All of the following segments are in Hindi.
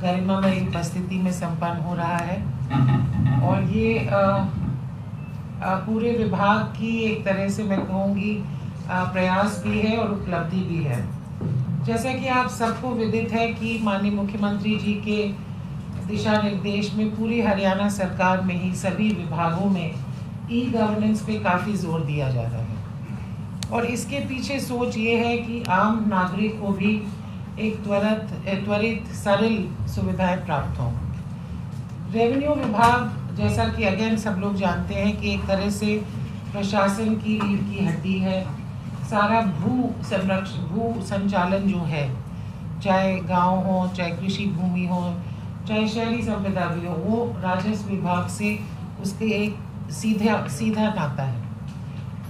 गरिमामयी उपस्थिति में संपन्न हो रहा है और ये पूरे विभाग की एक तरह से मैं कहूँगी प्रयास भी है और उपलब्धि भी है। जैसा कि आप सबको विदित है कि माननीय मुख्यमंत्री जी के दिशा निर्देश में पूरी हरियाणा सरकार में ही सभी विभागों में ई गवर्नेंस पे काफ़ी जोर दिया जा रहा है और इसके पीछे सोच ये है कि आम नागरिक को भी एक त्वरित सरल सुविधाएं प्राप्त हों। रेवेन्यू विभाग जैसा कि अगेन सब लोग जानते हैं कि एक तरह से प्रशासन की रीढ़ की हड्डी है। सारा भू संचालन जो है, चाहे गांव हो, चाहे कृषि भूमि हो, चाहे शहरी संपदा भी हो, वो राजस्व विभाग से उसके एक सीधा नाता है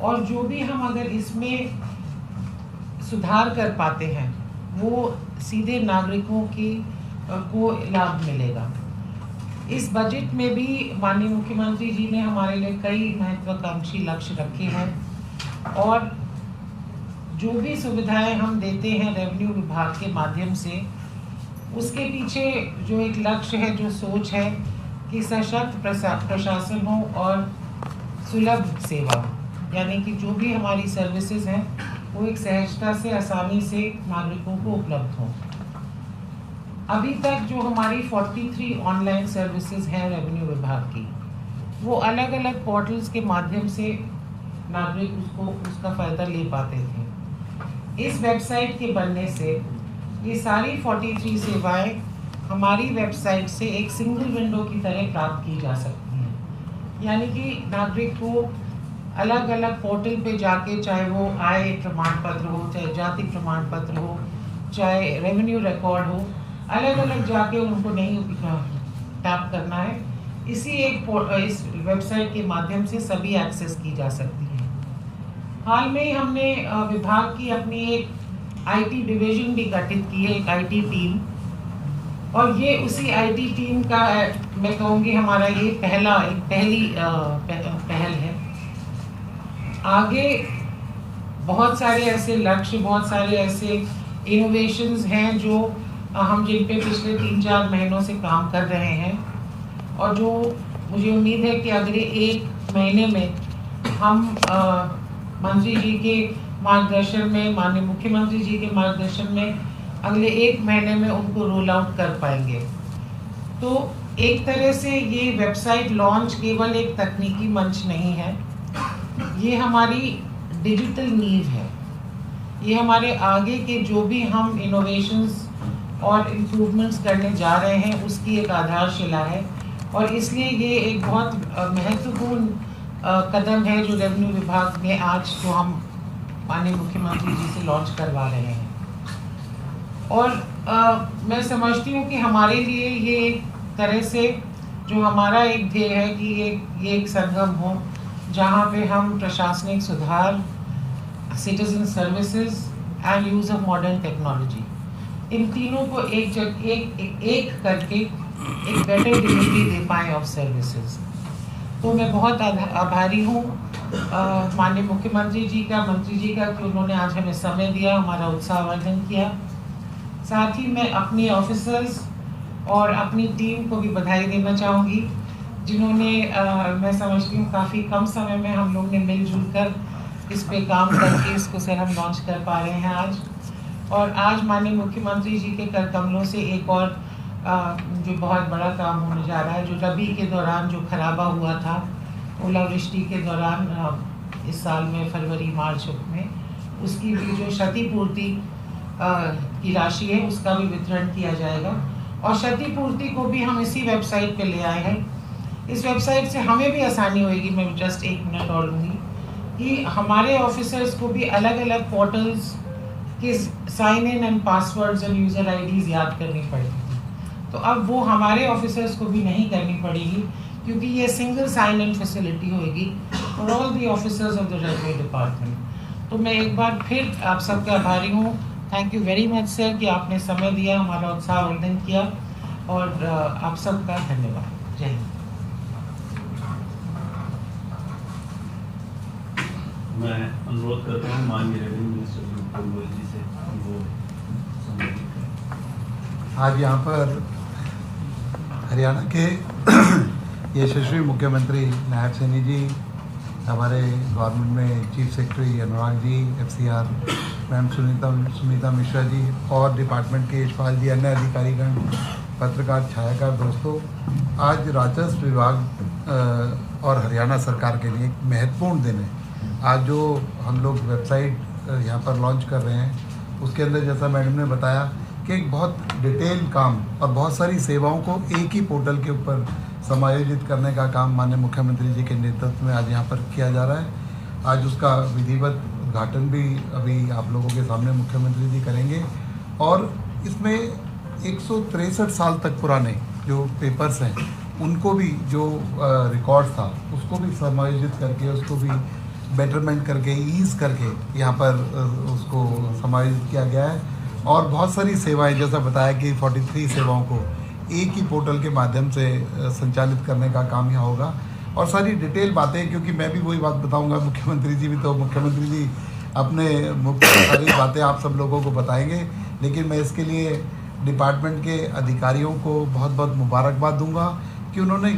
और जो भी हम अगर इसमें सुधार कर पाते हैं वो सीधे नागरिकों को लाभ मिलेगा। इस बजट में भी माननीय मुख्यमंत्री जी ने हमारे लिए कई महत्वाकांक्षी लक्ष्य रखे हैं और जो भी सुविधाएं हम देते हैं रेवेन्यू विभाग के माध्यम से, उसके पीछे जो एक लक्ष्य है, जो सोच है कि सशक्त प्रशासन हो और सुलभ सेवा, यानी कि जो भी हमारी सर्विसेज हैं वो एक सहजता से, आसानी से नागरिकों को उपलब्ध हो। अभी तक जो हमारी 43 ऑनलाइन सर्विसेज हैं रेवेन्यू विभाग की, वो अलग अलग पोर्टल्स के माध्यम से नागरिक उसका फ़ायदा ले पाते थे। इस वेबसाइट के बनने से ये सारी 43 सेवाएं हमारी वेबसाइट से एक सिंगल विंडो की तरह प्राप्त की जा सकती हैं, यानी कि नागरिक को अलग अलग पोर्टल पे जाके, चाहे वो आय प्रमाण पत्र हो, चाहे जाति प्रमाण पत्र हो, चाहे रेवेन्यू रिकॉर्ड हो, अलग अलग जाके उनको नहीं टैप करना है। इस वेबसाइट के माध्यम से सभी एक्सेस की जा सकती है। हाल में ही हमने विभाग की अपनी एक आईटी डिवीजन भी गठित की है, एक आईटी टीम, और ये उसी आईटी टीम का मैं कहूँगी हमारा ये पहली पहल है। आगे बहुत सारे ऐसे लक्ष्य, बहुत सारे ऐसे इनोवेशंस हैं जो हम जिन पे पिछले 3-4 महीनों से काम कर रहे हैं और जो मुझे उम्मीद है कि अगले 1 महीने में हम मंत्री जी के मार्गदर्शन में, माननीय मुख्यमंत्री जी के मार्गदर्शन में अगले 1 महीने में उनको रोल आउट कर पाएंगे। तो एक तरह से ये वेबसाइट लॉन्च केवल एक तकनीकी मंच नहीं है, ये हमारी डिजिटल नींव है। ये हमारे आगे के जो भी हम इनोवेशंस और इम्प्रूवमेंट्स करने जा रहे हैं उसकी एक आधारशिला है और इसलिए ये एक बहुत महत्वपूर्ण कदम है जो रेवेन्यू विभाग ने आज जो हम माननीय मुख्यमंत्री जी से लॉन्च करवा रहे हैं। और मैं समझती हूँ कि हमारे लिए ये एक तरह से जो हमारा एक ध्येय है कि ये एक संगम हो जहाँ पे हम प्रशासनिक सुधार, citizen services and use of modern technology, इन तीनों को एक करके एक बेटर डिलीवरी दे पाएँ ऑफ सर्विसेज। तो मैं बहुत आभारी हूँ माननीय मुख्यमंत्री जी का, मंत्री जी का कि उन्होंने आज हमें समय दिया, हमारा उत्साहवर्धन किया। साथ ही मैं अपने ऑफिसर्स और अपनी टीम को भी बधाई देना चाहूँगी जिन्होंने मैं समझती हूँ काफ़ी कम समय में हम लोग ने मिलजुल कर इस पे काम करके इसको सर हम लॉन्च कर पा रहे हैं आज। और आज माननीय मुख्यमंत्री जी के कर कमलों से एक और जो बहुत बड़ा काम होने जा रहा है, जो रबी के दौरान जो खराबा हुआ था, ओलावृष्टि के दौरान इस साल में फरवरी-मार्च में, उसकी भी जो क्षतिपूर्ति की राशि है उसका भी वितरण किया जाएगा। और क्षतिपूर्ति को भी हम इसी वेबसाइट पे ले आए हैं। इस वेबसाइट से हमें भी आसानी होगी, मैं जस्ट 1 मिनट और लूँगी, कि हमारे ऑफिसर्स को भी अलग अलग पोर्टल्स के sign in and passwords and user IDs याद करनी पड़ती थी, तो अब वो हमारे ऑफिसर्स को भी नहीं करनी पड़ेगी क्योंकि ये सिंगल साइन इन फैसिलिटी होगी for all the officers of the revenue department. तो मैं एक बार फिर आप सबका आभारी हूँ। Thank you very much sir कि आपने समय दिया, हमारा उत्साहवर्धन किया, और आप सबका धन्यवाद। जय हिंद। मैं अनुरोध करता हूँ माननीय रेवेन्यू मिनिस्टर जी से वो संबोधित करें। आज यहाँ पर हरियाणा के यशस्वी मुख्यमंत्री नायब सैनी जी, हमारे गवर्नमेंट में chief secretary Anurag ji, FCR ma'am Sunita Mishra ji और डिपार्टमेंट के यशपाल जी, अन्य अधिकारीगण, पत्रकार, छायाकार दोस्तों, आज राजस्व विभाग और हरियाणा सरकार के लिए एक महत्वपूर्ण दिन है। आज जो हम लोग वेबसाइट यहाँ पर लॉन्च कर रहे हैं, उसके अंदर जैसा मैडम ने बताया कि एक बहुत डिटेल काम और बहुत सारी सेवाओं को एक ही पोर्टल के ऊपर समायोजित करने का काम माननीय मुख्यमंत्री जी के नेतृत्व में आज यहाँ पर किया जा रहा है। आज उसका विधिवत उद्घाटन भी अभी आप लोगों के सामने मुख्यमंत्री जी करेंगे और इसमें 163 साल तक पुराने जो पेपर्स हैं उनको भी, जो रिकॉर्ड था उसको भी समायोजित करके, उसको भी बेटरमेंट करके, ईज़ करके यहाँ पर उसको समायोजित किया गया है। और बहुत सारी सेवाएं, जैसा बताया कि 43 सेवाओं को एक ही पोर्टल के माध्यम से संचालित करने का काम यहाँ होगा। और सारी डिटेल बातें, क्योंकि मैं भी वही बात बताऊंगा, मुख्यमंत्री जी भी, तो मुख्यमंत्री जी अपने मुख्य सारी बातें आप सब लोगों को बताएंगे, लेकिन मैं इसके लिए डिपार्टमेंट के अधिकारियों को बहुत बहुत मुबारकबाद दूंगा कि उन्होंने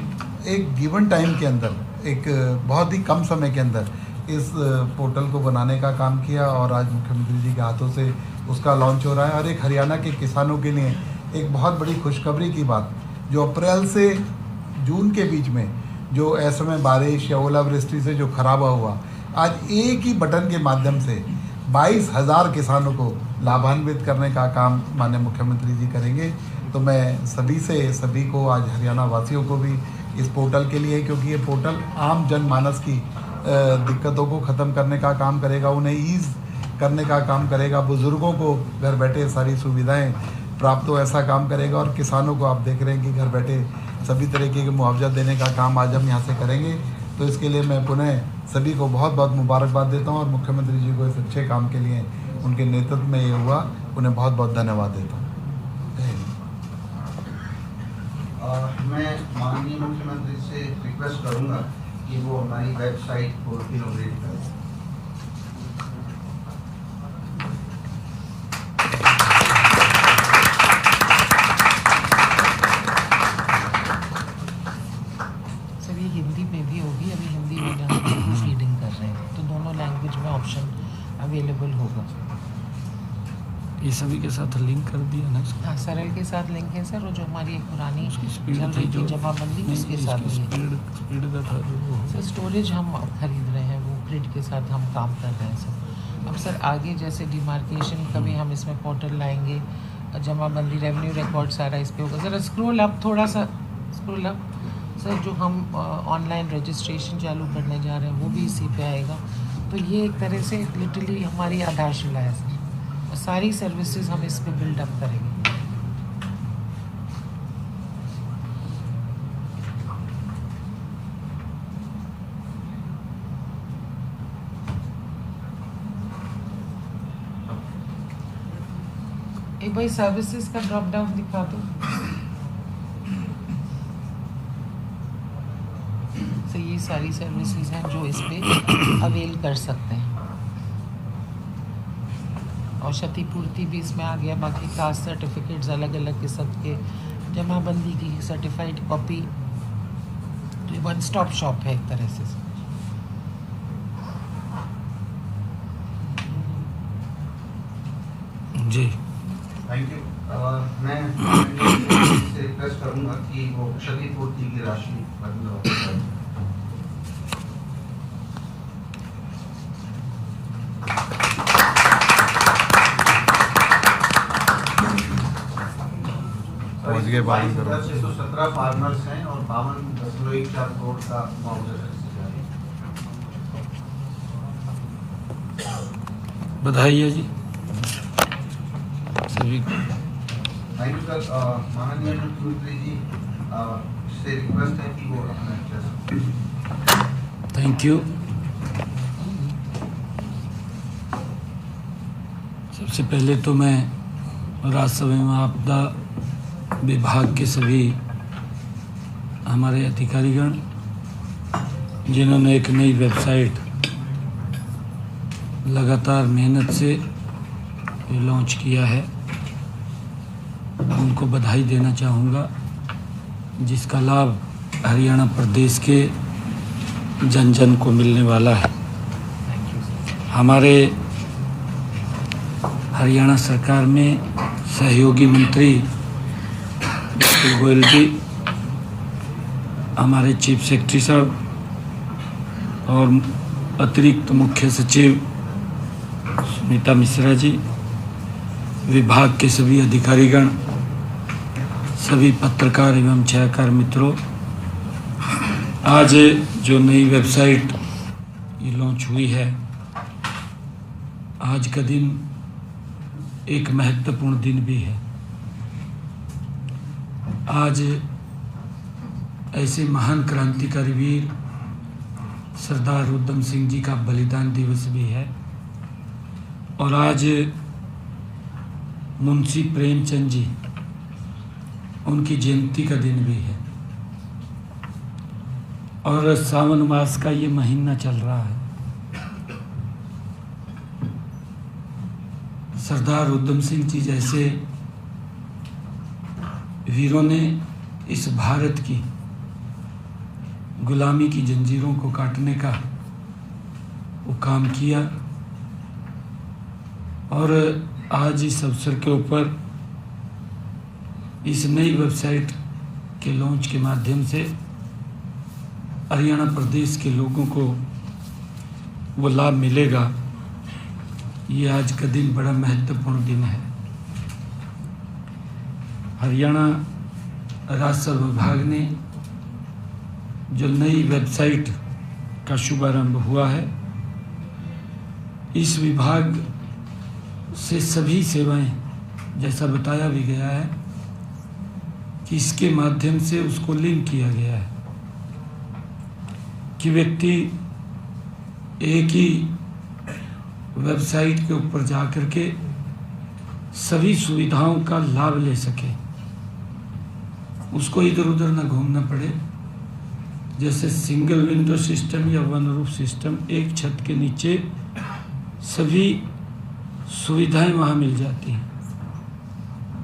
एक गिवन टाइम के अंदर, एक बहुत ही कम समय के अंदर इस पोर्टल को बनाने का काम किया और आज मुख्यमंत्री जी के हाथों से उसका लॉन्च हो रहा है। और एक हरियाणा के किसानों के लिए एक बहुत बड़ी खुशखबरी की बात, जो अप्रैल से जून के बीच में जो असमय बारिश या ओलावृष्टि से जो खराबा हुआ, आज एक ही बटन के माध्यम से 22,000 किसानों को लाभान्वित करने का काम माननीय मुख्यमंत्री जी करेंगे। तो मैं सभी को, आज हरियाणा वासियों को भी इस पोर्टल के लिए, क्योंकि ये पोर्टल आम जनमानस की दिक्कतों को ख़त्म करने का काम करेगा, उन्हें ईज़ करने का काम करेगा, बुज़ुर्गों को घर बैठे सारी सुविधाएं प्राप्त हो ऐसा काम करेगा, और किसानों को आप देख रहे हैं कि घर बैठे सभी तरीके के मुआवजा देने का काम आज हम यहाँ से करेंगे। तो इसके लिए मैं पुनः सभी को बहुत बहुत मुबारकबाद देता हूँ और मुख्यमंत्री जी को इस अच्छे काम के लिए, उनके नेतृत्व में ये हुआ, उन्हें बहुत बहुत धन्यवाद देता हूँ। मैं माननीय मुख्यमंत्री से रिक्वेस्ट करूंगा कि वो हमारी वेबसाइट को इनोग्रेट करें। सर ये हिंदी में भी होगी, अभी हिंदी में हम प्रूफ रीडिंग कर रहे हैं, तो दोनों लैंग्वेज में ऑप्शन अवेलेबल होगा। ये सभी के साथ लिंक कर दिया ना? हाँ, सरल के साथ लिंक है सर, और जो हमारी एक पुरानी स्पीड चल रही थी जमाबंदी, उसके साथ भी है। स्पीड का था जो सर स्टोरेज हम खरीद रहे हैं, वो ग्रिड के साथ हम काम कर रहे हैं सर। अब सर आगे जैसे डिमार्केशन का भी हम इसमें पोर्टल लाएंगे, जमाबंदी, रेवेन्यू रिकॉर्ड सारा इस पर होगा। सर स्क्रॉल अप, थोड़ा सा स्क्रॉल अप सर, जो हम ऑनलाइन रजिस्ट्रेशन चालू करने जा रहे हैं वो भी इसी पे आएगा। तो ये एक तरह से लिटरली हमारी आधारशिला है सर, और सारी सर्विसेज हम इस पे बिल्डअप करेंगे। एक भाई सर्विसेज का ड्रॉप डाउन दिखा दो। तो ये सारी सर्विसेज हैं जो इस पे अवेल कर सकते हैं, और क्षतिपूर्ति भी इसमें आ गया, बाकी कास्ट सर्टिफिकेट्स अलग अलग किस्म के, जमाबंदी की सर्टिफाइड कॉपी, तो वन स्टॉप शॉप है एक तरह से। जी थैंक यू। मैं से रिक्वेस्ट करूंगा कि वो क्षतिपूर्ति की राशि बंद हो। पहुंच गए 617 फार्मर्स हैं और 52.14 करोड़ का मुआवजा। बधाई है जी सभी को। Thank you sir. माननीय मुख्यमंत्री जी से रिक्वेस्ट है कि वो अपना थैंक यू। सबसे पहले तो मैं राजस्व एवं आपदा विभाग के सभी हमारे अधिकारीगण, जिन्होंने एक नई वेबसाइट लगातार मेहनत से लॉन्च किया है, उनको बधाई देना चाहूँगा। जिसका लाभ हरियाणा प्रदेश के जन जन को मिलने वाला है। हमारे हरियाणा सरकार में सहयोगी मंत्री डॉक्टर गोयल जी, हमारे चीफ सेक्रेटरी साहब और अतिरिक्त मुख्य सचिव सुनीता मिश्रा जी, विभाग के सभी अधिकारीगण, सभी पत्रकार एवं छायाकार मित्रों, आज जो नई वेबसाइट ये लॉन्च हुई है, आज का दिन एक महत्वपूर्ण दिन भी है। आज ऐसे महान क्रांतिकारी वीर सरदार उधम सिंह जी का बलिदान दिवस भी है और आज मुंशी प्रेमचंद जी उनकी जयंती का दिन भी है और सावन मास का ये महीना चल रहा है। सरदार उधम सिंह जी जैसे वीरों ने इस भारत की गुलामी की जंजीरों को काटने का वो काम किया और आज इस अवसर के ऊपर इस नई वेबसाइट के लॉन्च के माध्यम से हरियाणा प्रदेश के लोगों को वो लाभ मिलेगा। ये आज का दिन बड़ा महत्वपूर्ण दिन है। हरियाणा राजस्व विभाग ने जो नई वेबसाइट का शुभारंभ हुआ है, इस विभाग से सभी सेवाएं, जैसा बताया भी गया है कि इसके माध्यम से उसको लिंक किया गया है कि व्यक्ति एक ही वेबसाइट के ऊपर जाकर के सभी सुविधाओं का लाभ ले सके, उसको इधर उधर ना घूमना पड़े। जैसे सिंगल विंडो सिस्टम या वन रूफ सिस्टम, एक छत के नीचे सभी सुविधाएं वहाँ मिल जाती हैं।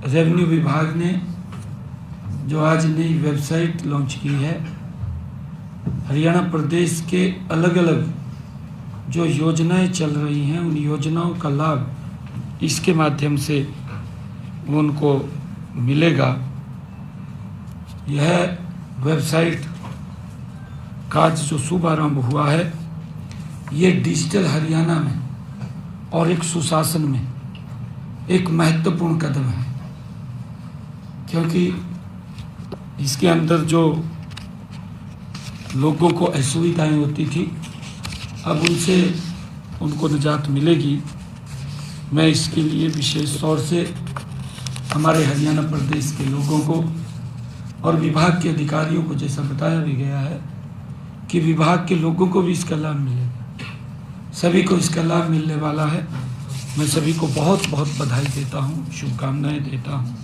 रेवेन्यू विभाग ने जो आज नई वेबसाइट लॉन्च की है, हरियाणा प्रदेश के अलग अलग जो योजनाएं चल रही हैं, उन योजनाओं का लाभ इसके माध्यम से उनको मिलेगा। यह वेबसाइट का जो शुभारंभ हुआ है, ये डिजिटल हरियाणा में और एक सुशासन में एक महत्वपूर्ण कदम है, क्योंकि इसके अंदर जो लोगों को असुविधाएं होती थी, अब उनको निजात मिलेगी। मैं इसके लिए विशेष तौर से हमारे हरियाणा प्रदेश के लोगों को और विभाग के अधिकारियों को, जैसा बताया भी गया है कि विभाग के लोगों को भी इसका लाभ मिलेगा, सभी को इसका लाभ मिलने वाला है। मैं सभी को बहुत बहुत बधाई देता हूँ, शुभकामनाएं देता हूँ।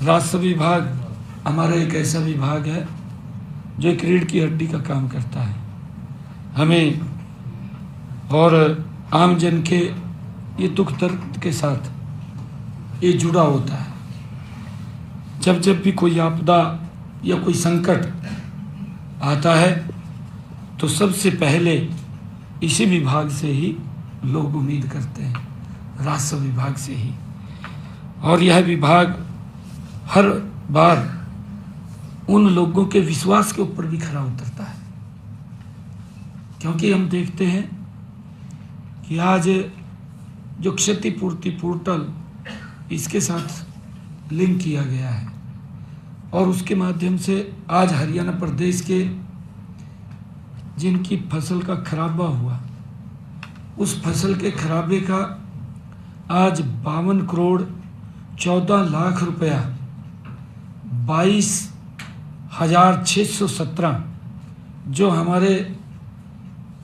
राजस्व विभाग हमारा एक ऐसा विभाग है जो एक रीढ़ की हड्डी का काम करता है। हमें और आम जन के ये दुख दर्द के साथ ये जुड़ा होता है। जब भी कोई आपदा या कोई संकट आता है तो सबसे पहले इसी विभाग से ही लोग उम्मीद करते हैं, राजस्व विभाग से ही। और यह विभाग हर बार उन लोगों के विश्वास के ऊपर भी खरा उतरता है, क्योंकि हम देखते हैं कि आज जो क्षतिपूर्ति पोर्टल इसके साथ लिंक किया गया है और उसके माध्यम से आज हरियाणा प्रदेश के जिनकी फसल का खराबा हुआ, उस फसल के खराबे का आज 52 करोड़ 14 लाख रुपया 22,617 जो हमारे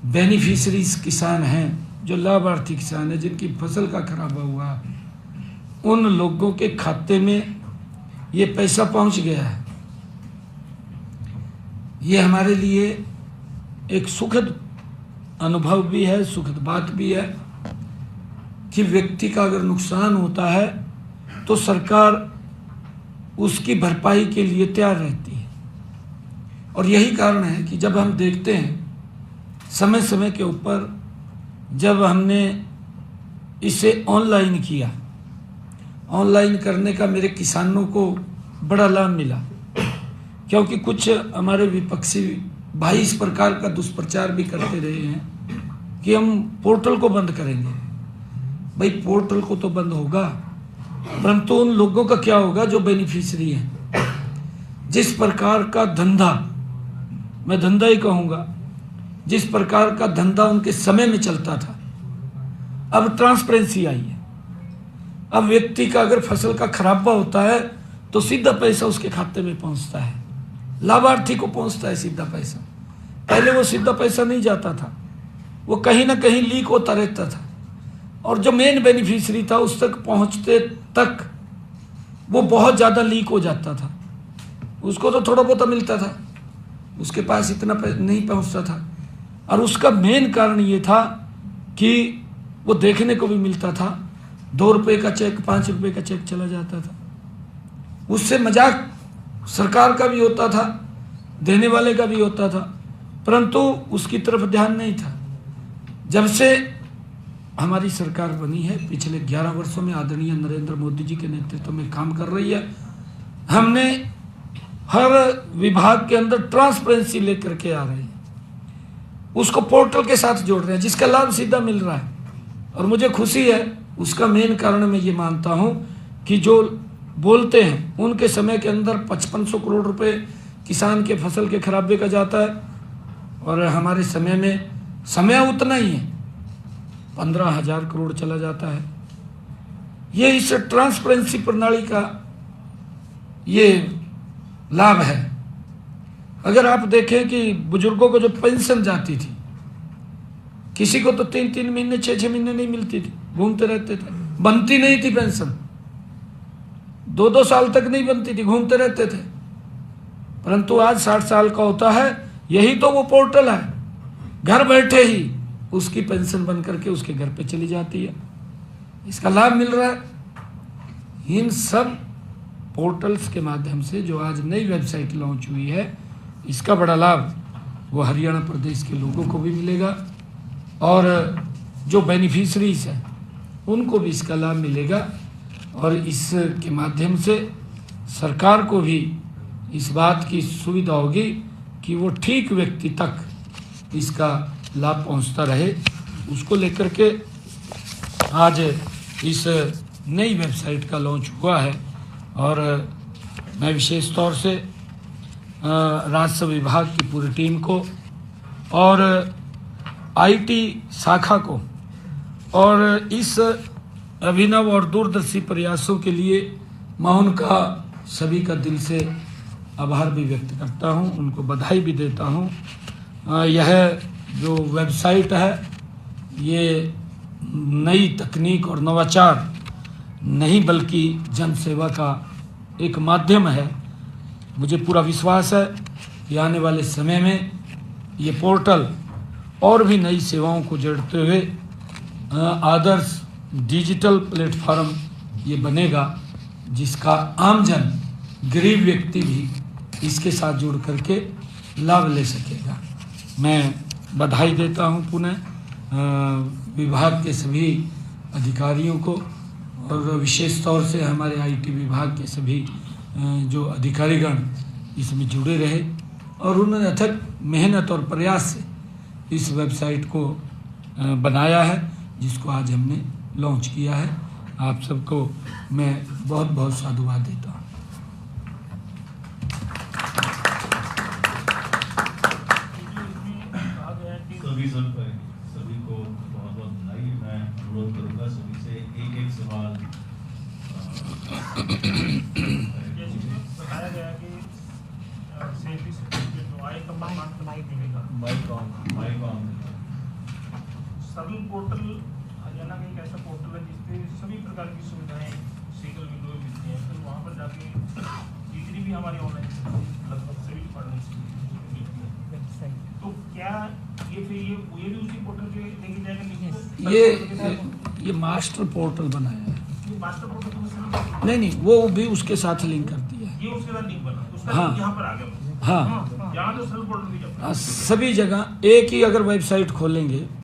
बेनिफिशरीज किसान हैं, जो लाभार्थी किसान हैं जिनकी फसल का खराबा हुआ, उन लोगों के खाते में ये पैसा पहुंच गया है। ये हमारे लिए एक सुखद अनुभव भी है, सुखद बात भी है कि व्यक्ति का अगर नुकसान होता है तो सरकार उसकी भरपाई के लिए तैयार रहती है। और यही कारण है कि जब हम देखते हैं समय समय के ऊपर, जब हमने इसे ऑनलाइन किया, ऑनलाइन करने का मेरे किसानों को बड़ा लाभ मिला, क्योंकि कुछ हमारे विपक्षी भाई इस प्रकार का दुष्प्रचार भी करते रहे हैं कि हम पोर्टल को बंद करेंगे। भाई पोर्टल को तो बंद होगा, परंतु उन लोगों का क्या होगा जो बेनिफिशियरी हैं। जिस प्रकार का धंधा, मैं धंधा ही कहूँगा, जिस प्रकार का धंधा उनके समय में चलता था, अब ट्रांसपेरेंसी आई है। अब व्यक्ति का अगर फसल का खराबा होता है तो सीधा पैसा उसके खाते में पहुंचता है, लाभार्थी को पहुंचता है सीधा पैसा। पहले वो सीधा पैसा नहीं जाता था, वो कहीं ना कहीं लीक होता रहता था, और जो मेन बेनिफिशियरी था उस तक पहुंचते तक वो बहुत ज़्यादा लीक हो जाता था। उसको तो थोड़ा बहुत मिलता था, उसके पास इतना नहीं पहुंचता था। और उसका मेन कारण ये था कि वो देखने को भी मिलता था, 2 रुपये का चेक, 5 रुपये का चेक चला जाता था। उससे मजाक सरकार का भी होता था, देने वाले का भी होता था, परंतु उसकी तरफ ध्यान नहीं था। जब से हमारी सरकार बनी है, पिछले 11 वर्षों में आदरणीय नरेंद्र मोदी जी के नेतृत्व में काम कर रही है, हमने हर विभाग के अंदर ट्रांसपेरेंसी लेकर के आ रहे हैं, उसको पोर्टल के साथ जोड़ रहे हैं, जिसका लाभ सीधा मिल रहा है। और मुझे खुशी है, उसका मेन कारण मैं ये मानता हूँ कि जो बोलते हैं उनके समय के अंदर 5500 करोड़ रुपए किसान के फसल के खराबे का जाता है, और हमारे समय में समय उतना ही है, 15,000 करोड़ चला जाता है। ये इस ट्रांसपेरेंसी प्रणाली का ये लाभ है। अगर आप देखें कि बुजुर्गों को जो पेंशन जाती थी, किसी को तो 3-3 महीने 6-6 महीने नहीं मिलती थी, घूमते रहते थे, बनती नहीं थी पेंशन, 2-2 साल तक नहीं बनती थी, घूमते रहते थे। परंतु आज 60 साल का होता है, यही तो वो पोर्टल है, घर बैठे ही उसकी पेंशन बन करके उसके घर पे चली जाती है, इसका लाभ मिल रहा है। इन सब पोर्टल्स के माध्यम से जो आज नई वेबसाइट लॉन्च हुई है, इसका बड़ा लाभ वो हरियाणा प्रदेश के लोगों को भी मिलेगा, और जो बेनिफिशरीज हैं उनको भी इसका लाभ मिलेगा। और इसके माध्यम से सरकार को भी इस बात की सुविधा होगी कि वो ठीक व्यक्ति तक इसका लाभ पहुंचता रहे। उसको लेकर के आज इस नई वेबसाइट का लॉन्च हुआ है, और मैं विशेष तौर से राजस्व विभाग की पूरी टीम को और आईटी शाखा को और इस अभिनव और दूरदर्शी प्रयासों के लिए मैं उनका सभी का दिल से आभार भी व्यक्त करता हूं, उनको बधाई भी देता हूं। यह जो वेबसाइट है, ये नई तकनीक और नवाचार नहीं बल्कि जनसेवा का एक माध्यम है। मुझे पूरा विश्वास है कि आने वाले समय में ये पोर्टल और भी नई सेवाओं को जोड़ते हुए आदर्श डिजिटल प्लेटफॉर्म ये बनेगा, जिसका आमजन गरीब व्यक्ति भी इसके साथ जुड़ करके लाभ ले सकेगा। मैं बधाई देता हूं पुनः विभाग के सभी अधिकारियों को, और विशेष तौर से हमारे आईटी विभाग के सभी जो अधिकारीगण इसमें जुड़े रहे, और उन्होंने अथक मेहनत और प्रयास से इस वेबसाइट को बनाया है, जिसको आज हमने लॉन्च किया है। आप सबको मैं बहुत बहुत साधुवाद देता हूँ। सभी को बहुत बहुत बधाई। मैं अनुरोध करूँगा सभी से एक सवाल। बताया गया कि सभी पोर्टल, हरियाणा का एक ऐसा पोर्टल है जिसपे सभी प्रकार की सुविधाएं सिंगल विंडो में मिलती हैं। फिर वहाँ पर जाके जितनी भी हमारी ऑनलाइन लगभग सभी डिपार्टमेंट्स मिलती है। तो क्या ये फिर ये भी उसी पोर्टल के लेके जाएगा? ये मास्टर पोर्टल बनाया है। मास्टर पोर्टल नहीं, वो भी उसके साथ लिंक करती है। ये उसके साथ लिंक बना, उसका हाँ। लिंक यहाँ पर आ गया बस। हाँ यहाँ तो सेल्फ पोर्टल भी जब सभी जगह एक ही अगर वेबसाइट खोलेंगे